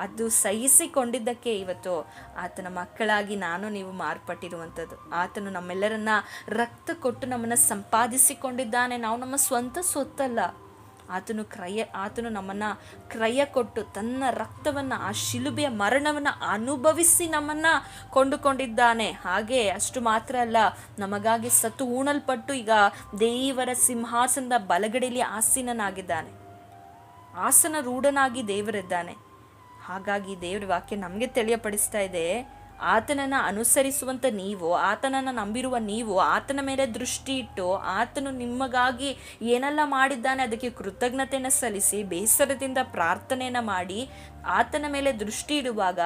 ಅದು ಸಹಿಸಿಕೊಂಡಿದ್ದಕ್ಕೆ ಇವತ್ತು ಆತನ ಮಕ್ಕಳಾಗಿ ನಾನು ನೀವು ಮಾರ್ಪಟ್ಟಿರುವಂಥದ್ದು. ಆತನು ನಮ್ಮೆಲ್ಲರನ್ನ ರಕ್ತ ಕೊಟ್ಟು ನಮ್ಮನ್ನು ಸಂಪಾದಿಸಿಕೊಂಡಿದ್ದಾನೆ. ನಾವು ನಮ್ಮ ಸ್ವಂತ ಸೊತ್ತಲ್ಲ. ಆತನು ನಮ್ಮನ್ನು ಕ್ರಯ ಕೊಟ್ಟು ತನ್ನ ರಕ್ತವನ್ನು, ಆ ಶಿಲುಬೆಯ ಮರಣವನ್ನು ಅನುಭವಿಸಿ ನಮ್ಮನ್ನು ಕೊಂಡುಕೊಂಡಿದ್ದಾನೆ. ಹಾಗೆ ಅಷ್ಟು ಮಾತ್ರ ಅಲ್ಲ, ನಮಗಾಗಿ ಸತ್ತು ಹೂಣಲ್ಪಟ್ಟು ಈಗ ದೇವರ ಸಿಂಹಾಸನದ ಬಲಗಡೆಯಲ್ಲಿ ಆಸೀನನಾಗಿದ್ದಾನೆ. ಆಸನ ರೂಢನಾಗಿ ದೇವರಿದ್ದಾನೆ. ಹಾಗಾಗಿ ದೇವರ ವಾಕ್ಯ ನಮಗೆ ತಿಳಿಯಪಡಿಸ್ತಾ ಇದೆ, ಆತನನ್ನು ಅನುಸರಿಸುವಂಥ ನೀವು, ಆತನನ್ನು ನಂಬಿರುವ ನೀವು, ಆತನ ಮೇಲೆ ದೃಷ್ಟಿ ಇಟ್ಟು ಆತನು ನಿಮಗಾಗಿ ಏನೆಲ್ಲ ಮಾಡಿದ್ದಾನೆ ಅದಕ್ಕೆ ಕೃತಜ್ಞತೆಯನ್ನು ಸಲ್ಲಿಸಿ ಬೇಸರದಿಂದ ಪ್ರಾರ್ಥನೆಯನ್ನು ಮಾಡಿ ಆತನ ಮೇಲೆ ದೃಷ್ಟಿ ಇಡುವಾಗ,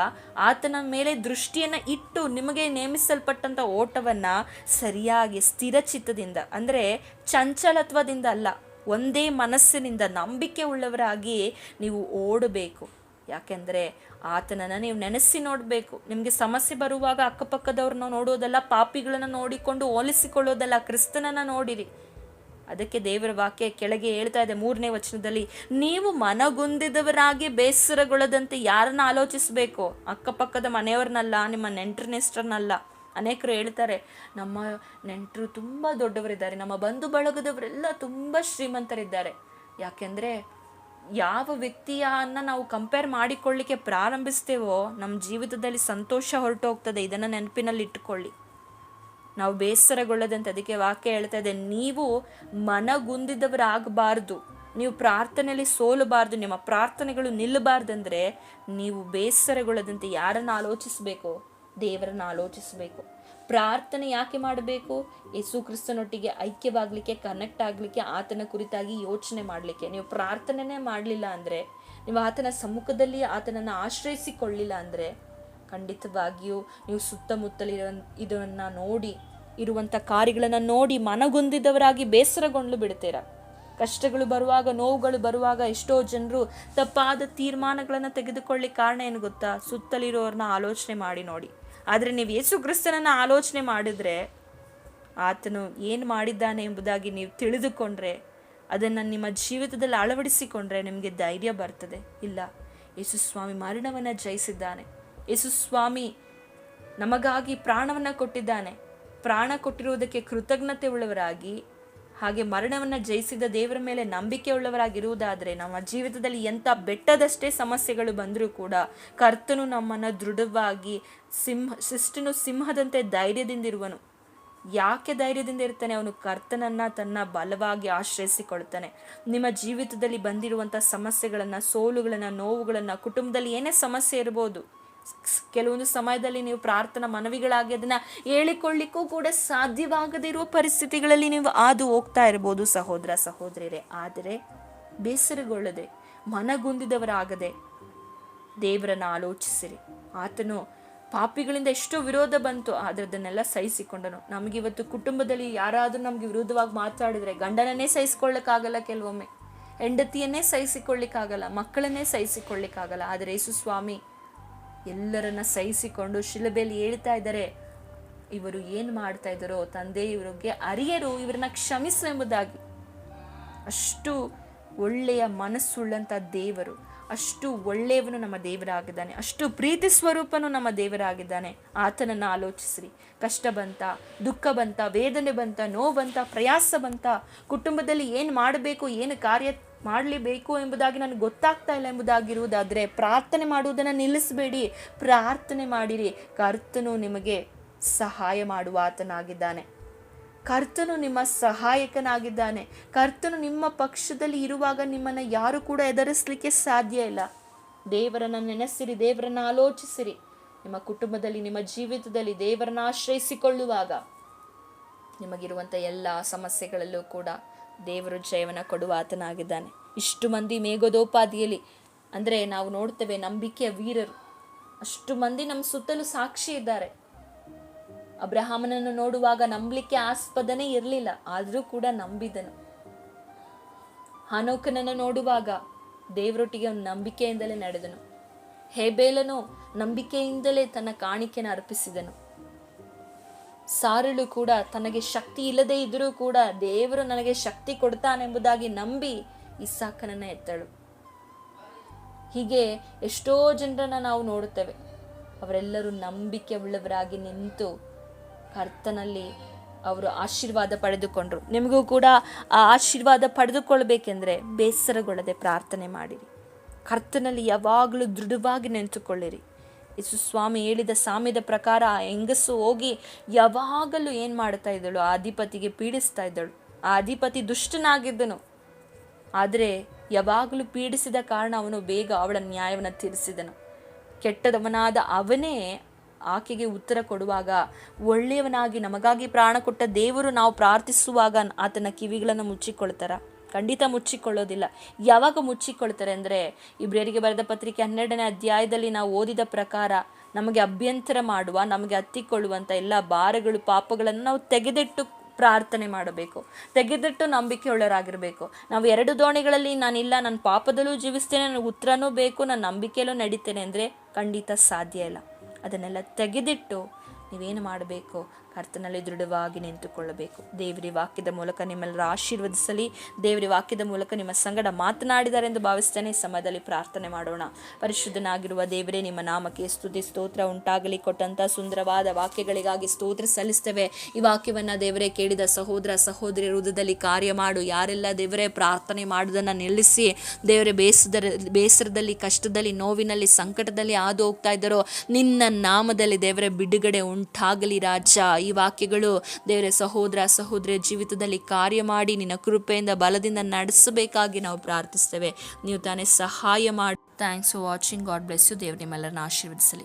ಆತನ ಮೇಲೆ ದೃಷ್ಟಿಯನ್ನು ಇಟ್ಟು ನಿಮಗೆ ನೇಮಿಸಲ್ಪಟ್ಟಂಥ ಓಟವನ್ನು ಸರಿಯಾಗಿ ಸ್ಥಿರ ಚಿತ್ತದಿಂದ, ಅಂದರೆ ಚಂಚಲತ್ವದಿಂದ ಅಲ್ಲ, ಒಂದೇ ಮನಸ್ಸಿನಿಂದ ನಂಬಿಕೆ ಉಳ್ಳವರಾಗಿ ನೀವು ಓಡಬೇಕು. ಯಾಕೆಂದರೆ ಆತನನ್ನು ನೀವು ನೆನೆಸಿ ನೋಡಬೇಕು. ನಿಮಗೆ ಸಮಸ್ಯೆ ಬರುವಾಗ ಅಕ್ಕಪಕ್ಕದವ್ರನ್ನ ನೋಡೋದಲ್ಲ, ಪಾಪಿಗಳನ್ನು ನೋಡಿಕೊಂಡು ಹೋಲಿಸಿಕೊಳ್ಳೋದಲ್ಲ, ಕ್ರಿಸ್ತನನ್ನು ನೋಡಿರಿ. ಅದಕ್ಕೆ ದೇವರ ವಾಕ್ಯ ಕೆಳಗೆ ಹೇಳ್ತಾ ಇದೆ 3ನೇ ವಚನದಲ್ಲಿ, ನೀವು ಮನಗುಂದಿದವರಾಗಿ ಬೇಸರಗೊಳ್ಳದಂತೆ ಯಾರನ್ನ ಆಲೋಚಿಸಬೇಕು? ಅಕ್ಕಪಕ್ಕದ ಮನೆಯವ್ರನ್ನಲ್ಲ, ನಿಮ್ಮ ನೆಂಟರನ್ನೆಷ್ಟರನ್ನಲ್ಲ. ಅನೇಕರು ಹೇಳ್ತಾರೆ, ನಮ್ಮ ನೆಂಟರು ತುಂಬ ದೊಡ್ಡವರಿದ್ದಾರೆ, ನಮ್ಮ ಬಂಧು ಬಳಗದವರೆಲ್ಲ ತುಂಬ ಶ್ರೀಮಂತರಿದ್ದಾರೆ. ಯಾಕೆಂದರೆ ಯಾವ ವ್ಯಕ್ತಿಯನ್ನು ನಾವು ಕಂಪೇರ್ ಮಾಡಿಕೊಳ್ಳಿಕ್ಕೆ ಪ್ರಾರಂಭಿಸ್ತೇವೋ ನಮ್ಮ ಜೀವಿತದಲ್ಲಿ ಸಂತೋಷ ಹೊರಟು ಹೋಗ್ತದೆ. ಇದನ್ನು ನೆನಪಿನಲ್ಲಿ ಇಟ್ಟುಕೊಳ್ಳಿ. ನಾವು ಬೇಸರಗೊಳ್ಳದಂತೆ, ಅದಕ್ಕೆ ವಾಕ್ಯ ಹೇಳ್ತಾ ಇದೆ, ನೀವು ಮನಗುಂದಿದವರಾಗಬಾರ್ದು, ನೀವು ಪ್ರಾರ್ಥನೆಯಲ್ಲಿ ಸೋಲಬಾರ್ದು, ನಿಮ್ಮ ಪ್ರಾರ್ಥನೆಗಳು ನಿಲ್ಲಬಾರ್ದಂದ್ರೆ ನೀವು ಬೇಸರಗೊಳ್ಳದಂತೆ ಯಾರನ್ನು ಆಲೋಚಿಸಬೇಕು? ದೇವರನ್ನು ಆಲೋಚಿಸಬೇಕು. ಪ್ರಾರ್ಥನೆ ಯಾಕೆ ಮಾಡಬೇಕು? ಯೇಸು ಕ್ರಿಸ್ತನೊಟ್ಟಿಗೆ ಐಕ್ಯವಾಗಲಿಕ್ಕೆ, ಕನೆಕ್ಟ್ ಆಗಲಿಕ್ಕೆ, ಆತನ ಕುರಿತಾಗಿ ಯೋಚನೆ ಮಾಡಲಿಕ್ಕೆ. ನೀವು ಪ್ರಾರ್ಥನೆನೇ ಮಾಡಲಿಲ್ಲ ಅಂದರೆ, ನೀವು ಆತನ ಸಮ್ಮುಖದಲ್ಲಿ ಆತನನ್ನು ಆಶ್ರಯಿಸಿಕೊಳ್ಳಿಲ್ಲ ಅಂದರೆ, ಖಂಡಿತವಾಗಿಯೂ ನೀವು ಸುತ್ತಮುತ್ತಲಿರೋ ಇದನ್ನು ನೋಡಿ, ಇರುವಂಥ ಕಾರ್ಯಗಳನ್ನು ನೋಡಿ ಮನಗುಂದಿದವರಾಗಿ ಬೇಸರಗೊಂಡು ಬಿಡ್ತೀರ. ಕಷ್ಟಗಳು ಬರುವಾಗ, ನೋವುಗಳು ಬರುವಾಗ ಎಷ್ಟೋ ಜನರು ತಪ್ಪಾದ ತೀರ್ಮಾನಗಳನ್ನು ತೆಗೆದುಕೊಳ್ಳಿಕ್ಕೆ ಕಾರಣ ಏನು ಗೊತ್ತಾ? ಸುತ್ತಲಿರೋರನ್ನ ಆಲೋಚನೆ ಮಾಡಿ ನೋಡಿ. ಆದರೆ ನೀವು ಯೇಸು ಕ್ರಿಸ್ತನನ್ನು ಆಲೋಚನೆ ಮಾಡಿದ್ರೆ, ಆತನು ಏನು ಮಾಡಿದ್ದಾನೆ ಎಂಬುದಾಗಿ ನೀವು ತಿಳಿದುಕೊಂಡ್ರೆ, ಅದನ್ನು ನಿಮ್ಮ ಜೀವಿತದಲ್ಲಿ ಅಳವಡಿಸಿಕೊಂಡ್ರೆ ನಿಮಗೆ ಧೈರ್ಯ ಬರ್ತದೆ. ಇಲ್ಲ, ಯೇಸು ಸ್ವಾಮಿ ಮರಣವನ್ನು ಜಯಿಸಿದ್ದಾನೆ, ಯೇಸು ಸ್ವಾಮಿ ನಮಗಾಗಿ ಪ್ರಾಣವನ್ನು ಕೊಟ್ಟಿದ್ದಾನೆ. ಪ್ರಾಣ ಕೊಟ್ಟಿರುವುದಕ್ಕೆ ಕೃತಜ್ಞತೆ ಉಳ್ಳವರಾಗಿ, ಹಾಗೆ ಮರಣವನ್ನು ಜಯಿಸಿದ ದೇವರ ಮೇಲೆ ನಂಬಿಕೆ ಉಳ್ಳವರಾಗಿರುವುದಾದರೆ, ನಮ್ಮ ಜೀವಿತದಲ್ಲಿ ಎಂಥ ಬೆಟ್ಟದಷ್ಟೇ ಸಮಸ್ಯೆಗಳು ಬಂದರೂ ಕೂಡ ಕರ್ತನು ನಮ್ಮನ್ನು ದೃಢವಾಗಿ ಶಿಷ್ಟನು ಸಿಂಹದಂತೆ ಧೈರ್ಯದಿಂದಿರುವನು. ಯಾಕೆ ಧೈರ್ಯದಿಂದ ಇರ್ತಾನೆ? ಅವನು ಕರ್ತನನ್ನು ತನ್ನ ಬಲವಾಗಿ ಆಶ್ರಯಿಸಿಕೊಳ್ತಾನೆ. ನಿಮ್ಮ ಜೀವಿತದಲ್ಲಿ ಬಂದಿರುವಂಥ ಸಮಸ್ಯೆಗಳನ್ನು, ಸೋಲುಗಳನ್ನು, ನೋವುಗಳನ್ನು, ಕುಟುಂಬದಲ್ಲಿ ಏನೇ ಸಮಸ್ಯೆ ಇರ್ಬೋದು, ಕೆಲವೊಂದು ಸಮಯದಲ್ಲಿ ನೀವು ಪ್ರಾರ್ಥನಾ ಮನವಿಗಳಾಗಿ ಅದನ್ನು ಹೇಳಿಕೊಳ್ಳಿಕ್ಕೂ ಕೂಡ ಸಾಧ್ಯವಾಗದಿರುವ ಪರಿಸ್ಥಿತಿಗಳಲ್ಲಿ ನೀವು ಹಾದು ಹೋಗ್ತಾ ಇರ್ಬೋದು ಸಹೋದರ ಸಹೋದರಿಯರೇ. ಆದರೆ ಬೇಸರಗೊಳ್ಳದೆ, ಮನಗುಂದಿದವರಾಗದೆ ದೇವರನ್ನು ಆಲೋಚಿಸಿರಿ. ಆತನು ಪಾಪಿಗಳಿಂದ ಎಷ್ಟೋ ವಿರೋಧ ಬಂತು, ಆದರೆ ಅದನ್ನೆಲ್ಲ ಸಹಿಸಿಕೊಂಡನು. ನಮಗಿವತ್ತು ಕುಟುಂಬದಲ್ಲಿ ಯಾರಾದರೂ ನಮಗೆ ವಿರೋಧವಾಗಿ ಮಾತಾಡಿದರೆ ಗಂಡನನ್ನೇ ಸಹಿಸಿಕೊಳ್ಳಕ್ಕಾಗಲ್ಲ, ಕೆಲವೊಮ್ಮೆ ಹೆಂಡತಿಯನ್ನೇ ಸಹಿಸಿಕೊಳ್ಳಿಕ್ಕಾಗಲ್ಲ, ಮಕ್ಕಳನ್ನೇ ಸಹಿಸಿಕೊಳ್ಳಿಕ್ಕಾಗಲ್ಲ. ಆದರೆ ಯೇಸು ಸ್ವಾಮಿ ಎಲ್ಲರನ್ನ ಸಹಿಸಿಕೊಂಡು ಶಿಲುಬೆಯಲ್ಲಿ ಹೇಳ್ತಾ ಇದ್ದಾರೆ, ಇವರು ಏನು ಮಾಡ್ತಾ ಇದ್ದಾರೋ ತಂದೆ ಇವರಿಗೆ ಅರಿಯರು, ಇವರನ್ನ ಕ್ಷಮಿಸು ಎಂಬುದಾಗಿ. ಅಷ್ಟು ಒಳ್ಳೆಯ ಮನಸ್ಸುಳ್ಳಂಥ ದೇವರು, ಅಷ್ಟು ಒಳ್ಳೆಯವನು ನಮ್ಮ ದೇವರಾಗಿದ್ದಾನೆ, ಅಷ್ಟು ಪ್ರೀತಿ ಸ್ವರೂಪನು ನಮ್ಮ ದೇವರಾಗಿದ್ದಾನೆ. ಆತನನ್ನು ಆಲೋಚಿಸ್ರಿ. ಕಷ್ಟ ಬಂತ, ದುಃಖ ಬಂತ, ವೇದನೆ ಬಂತ, ನೋವು ಬಂತ, ಪ್ರಯಾಸ ಬಂತ, ಕುಟುಂಬದಲ್ಲಿ ಏನು ಮಾಡಬೇಕು, ಏನು ಕಾರ್ಯ ಮಾಡಲೇಬೇಕು ಎಂಬುದಾಗಿ ನನಗೆ ಗೊತ್ತಾಗ್ತಾ ಇಲ್ಲ ಎಂಬುದಾಗಿರುವುದಾದರೆ ಪ್ರಾರ್ಥನೆ ಮಾಡುವುದನ್ನು ನಿಲ್ಲಿಸಬೇಡಿ, ಪ್ರಾರ್ಥನೆ ಮಾಡಿರಿ. ಕರ್ತನು ನಿಮಗೆ ಸಹಾಯ ಮಾಡುವ ಆತನಾಗಿದ್ದಾನೆ. ಕರ್ತನು ನಿಮ್ಮ ಸಹಾಯಕನಾಗಿದ್ದಾನೆ. ಕರ್ತನು ನಿಮ್ಮ ಪಕ್ಷದಲ್ಲಿ ಇರುವಾಗ ನಿಮ್ಮನ್ನು ಯಾರು ಕೂಡ ಎದುರಿಸಲಿಕ್ಕೆ ಸಾಧ್ಯ ಇಲ್ಲ. ದೇವರನ್ನು ನೆನೆಸಿರಿ, ದೇವರನ್ನು ಆಲೋಚಿಸಿರಿ. ನಿಮ್ಮ ಕುಟುಂಬದಲ್ಲಿ, ನಿಮ್ಮ ಜೀವಿತದಲ್ಲಿ ದೇವರನ್ನು ಆಶ್ರಯಿಸಿಕೊಳ್ಳುವಾಗ ನಿಮಗಿರುವಂಥ ಎಲ್ಲ ಸಮಸ್ಯೆಗಳಲ್ಲೂ ಕೂಡ ದೇವರು ಜಯವನ್ನು ಕೊಡುವ ಆತನಾಗಿದ್ದಾನೆ. ಇಷ್ಟು ಮಂದಿ ಮೇಘದೋಪಾದಿಯಲ್ಲಿ, ಅಂದರೆ ನಾವು ನೋಡ್ತೇವೆ ನಂಬಿಕೆಯ ವೀರರು, ಅಷ್ಟು ಮಂದಿ ನಮ್ಮ ಸುತ್ತಲೂ ಸಾಕ್ಷಿ ಇದ್ದಾರೆ. ಅಬ್ರಹಾಮನನ್ನು ನೋಡುವಾಗ ನಂಬಲಿಕ್ಕೆ ಆಸ್ಪದನೇ ಇರಲಿಲ್ಲ, ಆದರೂ ಕೂಡ ನಂಬಿದನು. ಹನೋಕನನ್ನು ನೋಡುವಾಗ ದೇವರೊಟ್ಟಿಗೆ ಅವನು ನಂಬಿಕೆಯಿಂದಲೇ ನಡೆದನು. ಹೇಬೇಲನು ನಂಬಿಕೆಯಿಂದಲೇ ತನ್ನ ಕಾಣಿಕೆಯನ್ನು ಅರ್ಪಿಸಿದನು. ಸಾರಳು ಕೂಡ ತನಗೆ ಶಕ್ತಿ ಇಲ್ಲದೆ ಇದ್ರೂ ಕೂಡ ದೇವರು ನನಗೆ ಶಕ್ತಿ ಕೊಡ್ತಾನೆಂಬುದಾಗಿ ನಂಬಿ ಇಸಾಕನನ್ನ ಎತ್ತಳು. ಹೀಗೆ ಎಷ್ಟೋ ಜನರನ್ನ ನಾವು ನೋಡುತ್ತೇವೆ. ಅವರೆಲ್ಲರೂ ನಂಬಿಕೆ ಉಳ್ಳವರಾಗಿ ನಿಂತು ಕರ್ತನಲ್ಲಿ ಅವರು ಆಶೀರ್ವಾದ ಪಡೆದುಕೊಂಡ್ರು. ನಿಮಗೂ ಕೂಡ ಆ ಆಶೀರ್ವಾದ ಪಡೆದುಕೊಳ್ಬೇಕೆಂದರೆ ಬೇಸರಗೊಳ್ಳದೆ ಪ್ರಾರ್ಥನೆ ಮಾಡಿರಿ. ಕರ್ತನಲ್ಲಿ ಯಾವಾಗಲೂ ದೃಢವಾಗಿ ನಿಂತುಕೊಳ್ಳಿರಿ. ಯೇಸು ಸ್ವಾಮಿ ಹೇಳಿದ ಸಾಮ್ಯದ ಪ್ರಕಾರ ಆ ಹೆಂಗಸು ಹೋಗಿ ಯಾವಾಗಲೂ ಏನು ಮಾಡ್ತಾ ಇದ್ದಳು, ಆ ಅಧಿಪತಿಗೆ ಪೀಡಿಸ್ತಾ ಇದ್ದಳು. ಆ ಅಧಿಪತಿ ದುಷ್ಟನಾಗಿದ್ದನು, ಆದರೆ ಯಾವಾಗಲೂ ಪೀಡಿಸಿದ ಕಾರಣ ಅವನು ಬೇಗ ಅವಳ ನ್ಯಾಯವನ್ನು ತೀರಿಸಿದನು. ಕೆಟ್ಟದವನಾದ ಅವನೇ ಆಕೆಗೆ ಉತ್ತರ ಕೊಡುವಾಗ, ಒಳ್ಳೆಯವನಾಗಿ ನಮಗಾಗಿ ಪ್ರಾಣ ಕೊಟ್ಟ ದೇವರು ನಾವು ಪ್ರಾರ್ಥಿಸುವಾಗ ಆತನ ಕಿವಿಗಳನ್ನು ಮುಚ್ಚಿಕೊಳ್ತಾರ? ಖಂಡಿತ ಮುಚ್ಚಿಕೊಳ್ಳೋದಿಲ್ಲ. ಯಾವಾಗ ಮುಚ್ಚಿಕೊಳ್ತಾರೆ ಅಂದರೆ, ಇಬ್ರಿಯರಿಗೆ ಬರೆದ ಪತ್ರಿಕೆ 12ನೇ ಅಧ್ಯಾಯದಲ್ಲಿ ನಾವು ಓದಿದ ಪ್ರಕಾರ ನಮಗೆ ಅಭ್ಯಂತರ ಮಾಡುವ, ನಮಗೆ ಹತ್ತಿಕೊಳ್ಳುವಂಥ ಎಲ್ಲ ಭಾರಗಳು, ಪಾಪಗಳನ್ನು ನಾವು ತೆಗೆದಿಟ್ಟು ಪ್ರಾರ್ಥನೆ ಮಾಡಬೇಕು, ತೆಗೆದಿಟ್ಟು ನಂಬಿಕೆಯುಳ್ಳರಾಗಿರಬೇಕು. ನಾವು 2 ದೋಣಿಗಳಲ್ಲಿ ನಾನಿಲ್ಲ, ನನ್ನ ಪಾಪದಲ್ಲೂ ಜೀವಿಸ್ತೇನೆ, ನನಗೆ ಉತ್ತರನೂ ಬೇಕು, ನಾನು ನಂಬಿಕೆಯಲ್ಲೂ ನಡೀತೇನೆ ಅಂದರೆ ಖಂಡಿತ ಸಾಧ್ಯ ಇಲ್ಲ. ಅದನ್ನೆಲ್ಲ ತೆಗೆದಿಟ್ಟು ನೀವೇನು ಮಾಡಬೇಕು? ಕರ್ತನಲ್ಲಿ ದೃಢವಾಗಿ ನಿಂತುಕೊಳ್ಳಬೇಕು. ದೇವರ ವಾಕ್ಯದ ಮೂಲಕ ನಿಮ್ಮೆಲ್ಲರ ಆಶೀರ್ವದಿಸಲಿ. ದೇವರ ವಾಕ್ಯದ ಮೂಲಕ ನಿಮ್ಮ ಸಂಗಡ ಮಾತನಾಡಿದ್ದಾರೆ ಎಂದು ಭಾವಿಸ್ತೇನೆ. ಈ ಸಮಯದಲ್ಲಿ ಪ್ರಾರ್ಥನೆ ಮಾಡೋಣ. ಪರಿಶುದ್ಧನಾಗಿರುವ ದೇವರೇ, ನಿಮ್ಮ ನಾಮಕ್ಕೆ ಸ್ತುತಿ ಸ್ತೋತ್ರ ಉಂಟಾಗಲಿ. ಕೊಟ್ಟಂಥ ಸುಂದರವಾದ ವಾಕ್ಯಗಳಿಗಾಗಿ ಸ್ತೋತ್ರ ಸಲ್ಲಿಸ್ತೇವೆ. ಈ ವಾಕ್ಯವನ್ನು ದೇವರೇ ಕೇಳಿದ ಸಹೋದರ ಸಹೋದರಿ ಹೃದಯದಲ್ಲಿ ಕಾರ್ಯ ಮಾಡು. ಯಾರೆಲ್ಲ ದೇವರೇ ಪ್ರಾರ್ಥನೆ ಮಾಡುವುದನ್ನು ನಿಲ್ಲಿಸಿ ದೇವರೇ ಬೇಸರದಲ್ಲಿ, ಕಷ್ಟದಲ್ಲಿ, ನೋವಿನಲ್ಲಿ, ಸಂಕಟದಲ್ಲಿ ಹಾದು ಹೋಗ್ತಾ ಇದ್ದಾರೋ, ನಿನ್ನ ನಾಮದಲ್ಲಿ ದೇವರೇ ಬಿಡುಗಡೆ ಉಂಟಾಗಲಿ ರಾಜ. ಈ ವಾಕ್ಯಗಳು ದೇವರೇ ಸಹೋದರ ಸಹೋದರಿಯ ಜೀವಿತದಲ್ಲಿ ಕಾರ್ಯ ಮಾಡಿ ನಿನ್ನ ಕೃಪೆಯಿಂದ ಬಲದಿಂದ ನಡೆಸಬೇಕಾಗಿ ನಾವು ಪ್ರಾರ್ಥಿಸ್ತೇವೆ. ನೀವು ತಾನೇ ಸಹಾಯ ಮಾಡಿ. Thanks for watching. God bless you. ದೇವರು ನಿಮ್ಮೆಲ್ಲರನ್ನ ಆಶೀರ್ವದಿಸಲಿ.